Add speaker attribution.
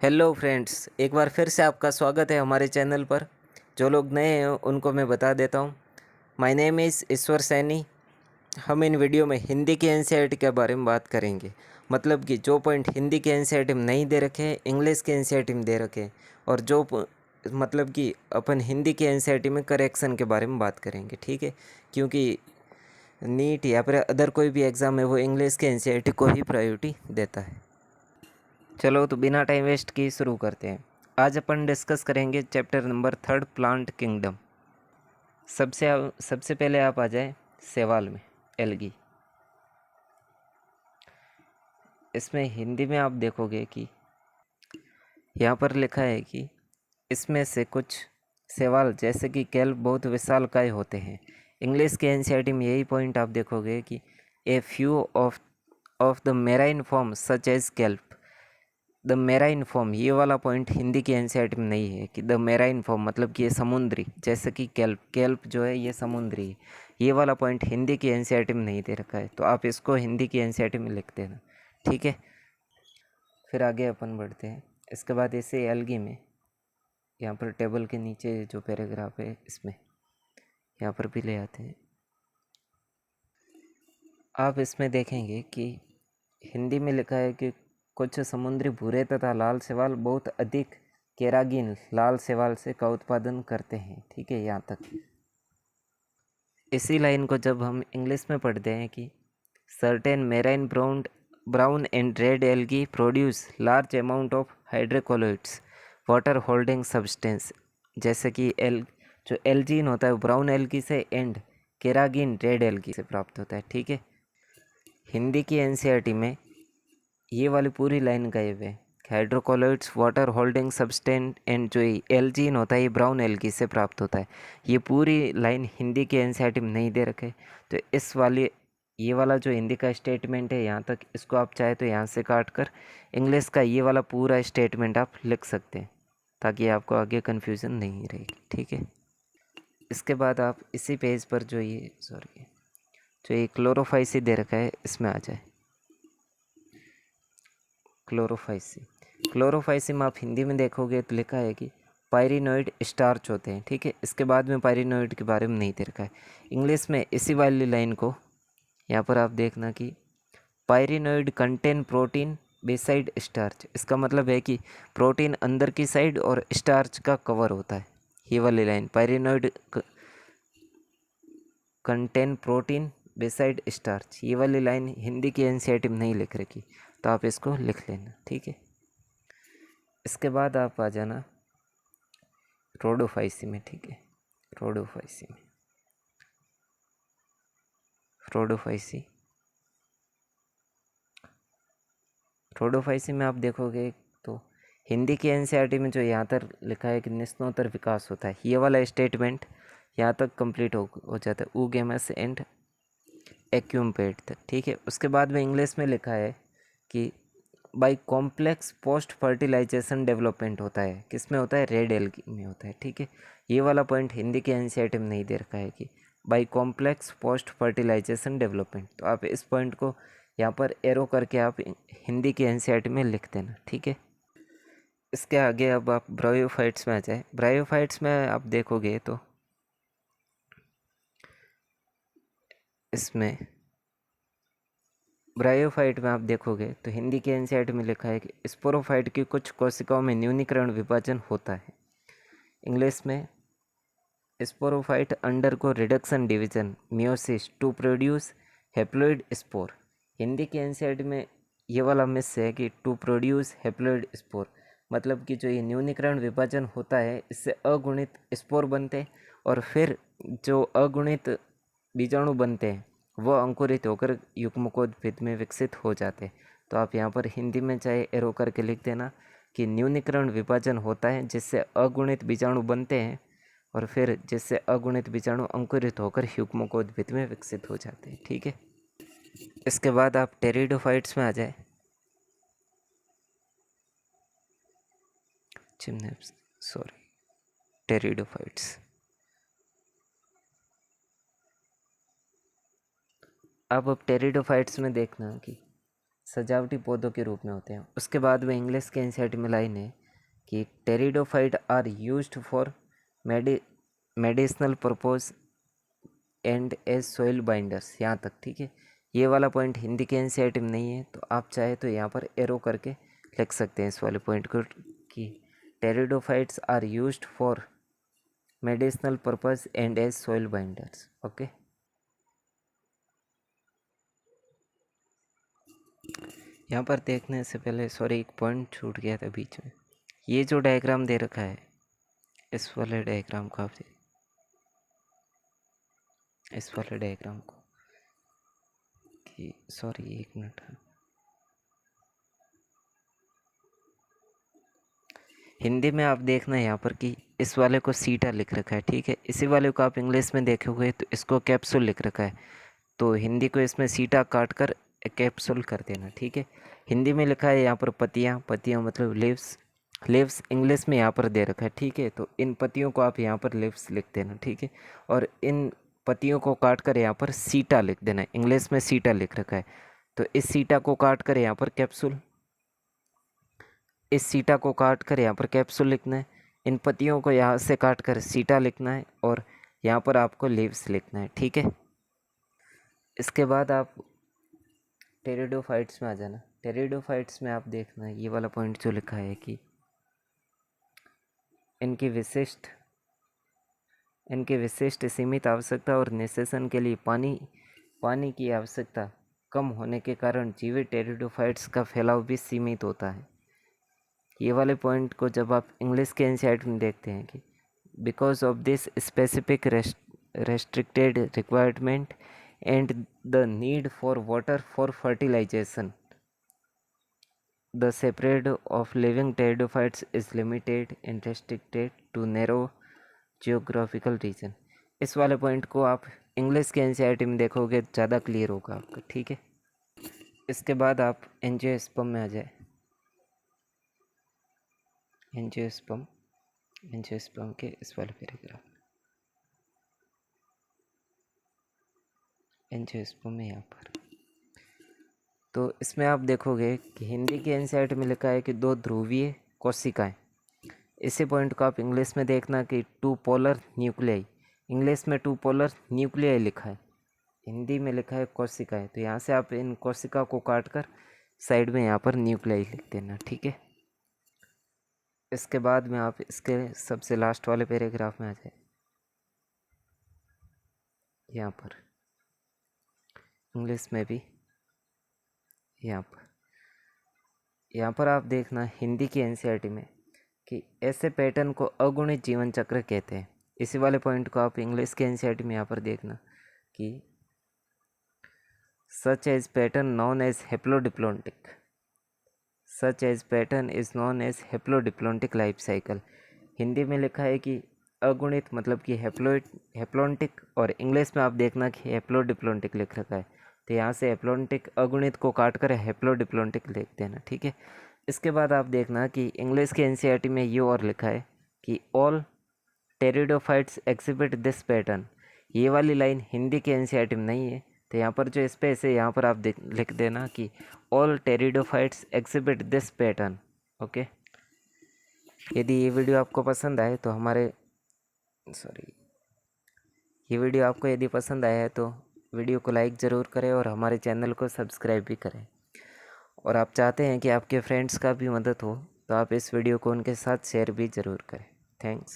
Speaker 1: Hello friends, एक बार फिर से आपका स्वागत है हमारे चैनल पर। जो लोग नए हैं उनको मैं बता देता हूँ। माय नेम इज़ ईश्वर सैनी। हम इन वीडियो में हिंदी की एनसीईआरटी के बारे में बात करेंगे। मतलब कि जो पॉइंट हिंदी के एनसीईआरटी में नहीं दे रखे हैं, इंग्लिश के एनसीईआरटी में दे रखे हैं। और मतलब कि अपन हिंदी के एनसीईआरटी में करेक्शन के बारे में बात करेंगे, ठीक है। क्योंकि नीट या फिर अदर कोई भी एग्ज़ाम है वो इंग्लिश के एनसीईआरटी को ही प्रायोरिटी देता है। चलो तो बिना टाइम वेस्ट किए शुरू करते हैं। आज अपन डिस्कस करेंगे चैप्टर नंबर 3 प्लांट किंगडम। सबसे पहले आप आ जाए सवाल में, एल्गी। इसमें हिंदी में आप देखोगे कि यहाँ पर लिखा है कि इसमें से कुछ सवाल जैसे कि केल्प बहुत विशालकाय होते हैं। इंग्लिश के एनसीईआरटी में यही पॉइंट आप देखोगे कि a few of the marine form such as kelp. The marine form, ये वाला पॉइंट हिंदी की एनसीईआरटी में नहीं है कि द मेराइन फॉर्म मतलब कि ये समुद्री, जैसे कि केल्प जो है ये समुद्री है। ये वाला पॉइंट हिंदी की एनसीईआरटी में नहीं दे रखा है, तो आप इसको हिंदी की एनसीईआरटी में लिख देना, ठीक है। फिर आगे अपन बढ़ते हैं। इसके बाद इसे एल्गी में यहाँ पर टेबल के नीचे जो पैराग्राफ है इसमें यहाँ पर भी ले आते हैं। आप इसमें देखेंगे कि हिंदी में लिखा है कि कुछ समुद्री भूरे तथा लाल शैवाल बहुत अधिक केरागिन लाल शैवाल से का उत्पादन करते हैं, ठीक है, यहाँ तक। इसी लाइन को जब हम इंग्लिश में पढ़ते हैं कि certain marine brown and red algae produce large amount of hydrocolloids water holding substance, जैसे कि जो एल्जीन होता है वो ब्राउन एल्गी से एंड केरागिन रेड एल्गी से प्राप्त होता है, ठीक है। हिंदी की एनसीईआरटी में ये वाली पूरी लाइन गायब है। हाइड्रोकोलोइड्स वाटर होल्डिंग सब्सटेंस एंड जो एल्जीन होता है ये ब्राउन एल्गी से प्राप्त होता है। ये पूरी लाइन हिंदी के एनसीईआरटी में नहीं दे रखे। तो ये वाला जो हिंदी का स्टेटमेंट है यहाँ तक, इसको आप चाहे तो यहाँ से काट कर इंग्लिश का ये वाला पूरा स्टेटमेंट आप लिख सकते हैं, ताकि आपको आगे कन्फ्यूज़न नहीं रहेगी, ठीक है। इसके बाद आप इसी पेज पर जो ये क्लोरोफाइसी दे रखा है इसमें आ जाए। क्लोरोफाइसी में आप हिंदी में देखोगे तो लिखा है कि पायरिनोइड स्टार्च होते हैं, ठीक है। इसके बाद में पायरिनोइड के बारे में नहीं दे रखा है। इंग्लिश में इसी वाली लाइन को यहाँ पर आप देखना कि पायरिनोइड कंटेन प्रोटीन बेसाइड स्टार्च। इसका मतलब है कि प्रोटीन अंदर की साइड और स्टार्च का कवर होता है। ये वाली line pyrenoid contain protein beside starch, ये वाली लाइन हिंदी की एनसीईआरटी में नहीं लिख रखी, तो आप इसको लिख लेना, ठीक है। इसके बाद आप आ जाना रोडोफाइसी में, ठीक है। रोडोफाइसी में आप देखोगे तो हिंदी की एनसीईआरटी में जो यहाँ तक लिखा है कि निस्नोत्तर विकास होता है, ये वाला स्टेटमेंट यहाँ तक कंप्लीट हो जाता है ऊगेमस एंड एक्यूम्पेट तक, ठीक है। उसके बाद में इंग्लिश में लिखा है कि by complex post fertilisation development होता है। किस में होता है? रेड एल्गी में होता है, ठीक है। ये वाला पॉइंट हिंदी के एनसीईआरटी में नहीं दे रखा है कि by complex post fertilisation development, तो आप इस पॉइंट को यहाँ पर एरो करके आप हिंदी के एनसीईआरटी में लिख देना, ठीक है। इसके आगे अब आप ब्रायोफाइट्स में आ जाए। ब्रायोफाइट्स में आप देखोगे तो इसमें ब्रायोफाइट में आप देखोगे तो हिंदी के एनसीईआरटी में लिखा है कि स्पोरोफाइट की कुछ कोशिकाओं में न्यूनीकरण विभाजन होता है। इंग्लिश में sporophyte undergo reduction division meiosis to produce haploid spore. Hindi के एनसीईआरटी में ये वाला मिस है कि टू प्रोड्यूस हैप्लॉइड स्पोर, मतलब कि जो ये न्यूनीकरण विभाजन होता है इससे अगुणित स्पोर बनते हैं और फिर जो अगुणित बीजाणु बनते हैं वो अंकुरित होकर युग्मकोद्भिद में विकसित हो जाते हैं। तो आप यहाँ पर हिंदी में चाहे एरो करके लिख देना कि न्यूनीकरण विभाजन होता है जिससे अगुणित बीजाणु बनते हैं और फिर जिससे अगुणित बीजाणु अंकुरित होकर युग्मकोद्भिद में विकसित हो जाते हैं, ठीक है। इसके बाद आप टेरिडोफाइट्स में आ जाए। टेरिडोफाइट्स। अब टेरिडोफाइट्स में देखना कि सजावटी पौधों के रूप में होते हैं। उसके बाद में इंग्लिश के एनसीईआरटी में लाइन है कि pteridophyte are used for medicinal purpose and as soil binders, यहाँ तक ठीक है। ये वाला पॉइंट हिंदी के एनसीईआरटी में नहीं है, तो आप चाहे तो यहाँ पर एरो करके लिख सकते हैं इस वाले पॉइंट को कि pteridophytes are used for medicinal purpose and as soil binders. Okay, यहाँ पर देखने से पहले सॉरी एक पॉइंट छूट गया था बीच में। ये जो डायग्राम दे रखा है, इस वाले डायग्राम को आप इस वाले डायग्राम को कि सॉरी एक मिनट, हिंदी में आप देखना है यहाँ पर कि इस वाले को सीटा लिख रखा है, ठीक है। इसी वाले को आप इंग्लिश में देखोगे तो इसको कैप्सूल लिख रखा है, तो हिंदी को इसमें सीटा काट कर कैप्सूल कर देना, ठीक है। हिंदी में लिखा है यहाँ पर पत्तियाँ, पत्तियाँ मतलब लीव्स, लीव्स इंग्लिश में यहाँ पर दे रखा है, ठीक है। तो इन पत्तियों को आप यहाँ पर लीव्स लिख देना, ठीक है। और इन पत्तियों को काट कर यहाँ पर सीटा लिख देना, इंग्लिश में सीटा लिख रखा है, तो इस सीटा को काट कर यहाँ पर कैप्सूल, इस सीटा को काट कर यहाँ पर कैप्सूल लिखना है, इन पत्तियों को यहाँ से काट कर सीटा लिखना है और यहाँ पर आपको लीव्स लिखना है, ठीक है। इसके बाद आप टेरिडोफाइट्स में आ जाना। टेरिडोफाइट्स में आप देखना ये वाला पॉइंट जो लिखा है कि इनकी विशिष्ट सीमित आवश्यकता और निषेचन के लिए पानी की आवश्यकता कम होने के कारण जीवित टेरिडोफाइट्स का फैलाव भी सीमित होता है। ये वाले पॉइंट को जब आप इंग्लिश के एनसीईआरटी में देखते हैं कि because of this specific restricted requirement and the need for water for fertilization, the spread of living pteridophytes is limited and restricted to narrow geographical region। इस वाले पॉइंट को आप इंग्लिश के एनसीईआरटी में देखोगे ज़्यादा क्लियर होगा आपका, ठीक है। इसके बाद आप एंजियोस्पर्म में आ जाए। एंजियोस्पर्म के इस वाले पैराग्राफ, एंजियोस्पर्म में यहाँ पर, तो इसमें आप देखोगे कि हिंदी के एनसीईआरटी में लिखा है कि दो ध्रुवीय कोशिकाएं। इसी पॉइंट को आप इंग्लिश में देखना कि टू पोलर न्यूक्लियाई, इंग्लिश में टू पोलर न्यूक्लियाई लिखा है, हिंदी में लिखा है कोशिकाएं। तो यहाँ से आप इन कोशिका को काट कर साइड में यहाँ पर न्यूक्लियाई लिख देना, ठीक है। इसके बाद में आप इसके सबसे लास्ट वाले पैराग्राफ में आ जाए, यहाँ पर इंग्लिश में भी यहाँ पर आप देखना हिंदी की एनसीईआरटी में कि ऐसे पैटर्न को अगुणित जीवन चक्र कहते हैं। इसी वाले पॉइंट को आप इंग्लिश के एनसीईआरटी में यहाँ पर देखना कि such as pattern known haplodiplontic, such as pattern is known haplodiplontic life cycle. Hindi में लिखा है कि अगुणित मतलब कि हेप्लोन्टिक, और इंग्लिश में आप देखना कि हेप्लोडिप्लोंटिक लिख रखा है, तो यहाँ से हेप्लोन्टिक अगुणित को काट कर हेप्लोडिप्लोंटिक लिख देना, ठीक है। इसके बाद आप देखना कि इंग्लिश के एनसीईआरटी में ये और लिखा है कि all pteridophytes exhibit this pattern. ये वाली लाइन हिंदी के एनसीईआरटी में नहीं है, तो यहाँ पर जो स्पेस है यहाँ पर आप लिख देना कि all pteridophytes exhibit this pattern. Okay, यदि ये वीडियो आपको पसंद आए तो ये वीडियो आपको यदि पसंद आया है तो वीडियो को लाइक ज़रूर करें और हमारे चैनल को सब्सक्राइब भी करें। और आप चाहते हैं कि आपके फ्रेंड्स का भी मदद हो तो आप इस वीडियो को उनके साथ शेयर भी ज़रूर करें। थैंक्स।